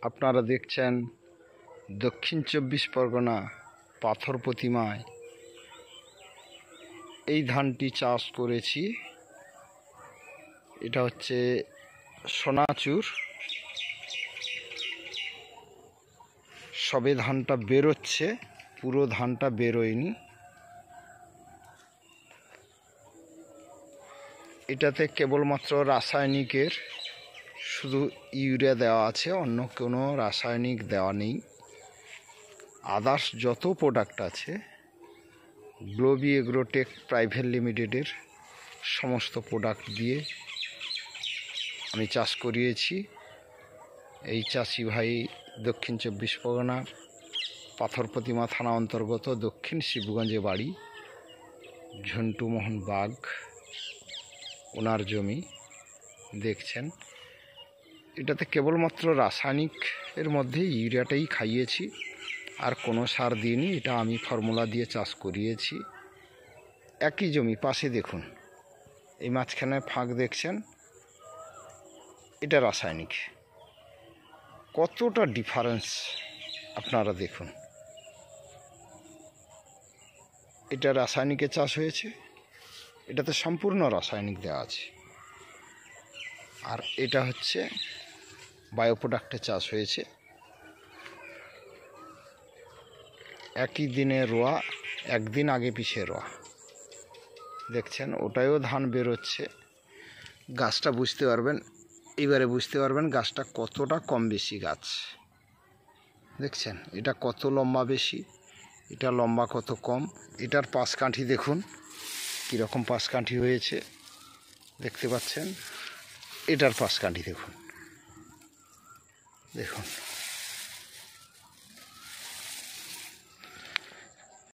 আপনারা দেখছেন দক্ষিণ 24 পরগনা পাথর প্রতিমায় এই ধানটি চাষ করেছি। এটা হচ্ছে সোনাচুর। সবে ধানটা বেরোচ্ছে, পুরো ধানটা বেরোয়নি। এটাতে কেবলমাত্র রাসায়নিকের শুধু ইউরিয়া দেওয়া আছে, অন্য কোনো রাসায়নিক দেওয়া নেই। আদার্স যত প্রোডাক্ট আছে গ্লোবি এগ্রোটেক প্রাইভেট লিমিটেডের সমস্ত প্রোডাক্ট দিয়ে আমি চাষ করিয়েছি। এই চাষি ভাই দক্ষিণ 24 পরগনা পাথর প্রতিমা থানা অন্তর্গত দক্ষিণ শিবগঞ্জে বাড়ি, ঝন্টু মোহন বাগ ওনার জমি দেখছেন। এটাতে কেবলমাত্র রাসায়নিক এর মধ্যে ইউরিয়াটাই খাইয়েছি, আর কোনো সার দিইনি। এটা আমি ফর্মুলা দিয়ে চাষ করিয়েছি। একই জমি, পাশে দেখুন এই মাঝখানে ফাঁক দেখছেন, এটা রাসায়নিক। কতটা ডিফারেন্স আপনারা দেখুন। এটা রাসায়নিকে চাষ হয়েছে, এটাতে সম্পূর্ণ রাসায়নিক দেওয়া আছে। আর এটা হচ্ছে বায়ো প্রোডাক্টে চাষ হয়েছে। একই দিনে রোয়া, একদিন আগে পিছিয়ে রোয়া দেখছেন। ওটায়ও ধান বেরোচ্ছে। গাছটা বুঝতে পারবেন, এবারে বুঝতে পারবেন গাছটা কতটা কম বেশি গাছ দেখছেন। এটা কত লম্বা বেশি, এটা লম্বা কত কম। এটার পাশকাঠি দেখুন কীরকম পাশকাঠি হয়েছে, দেখতে পাচ্ছেন। এটার পাশকাঠি দেখুন, দেখুন।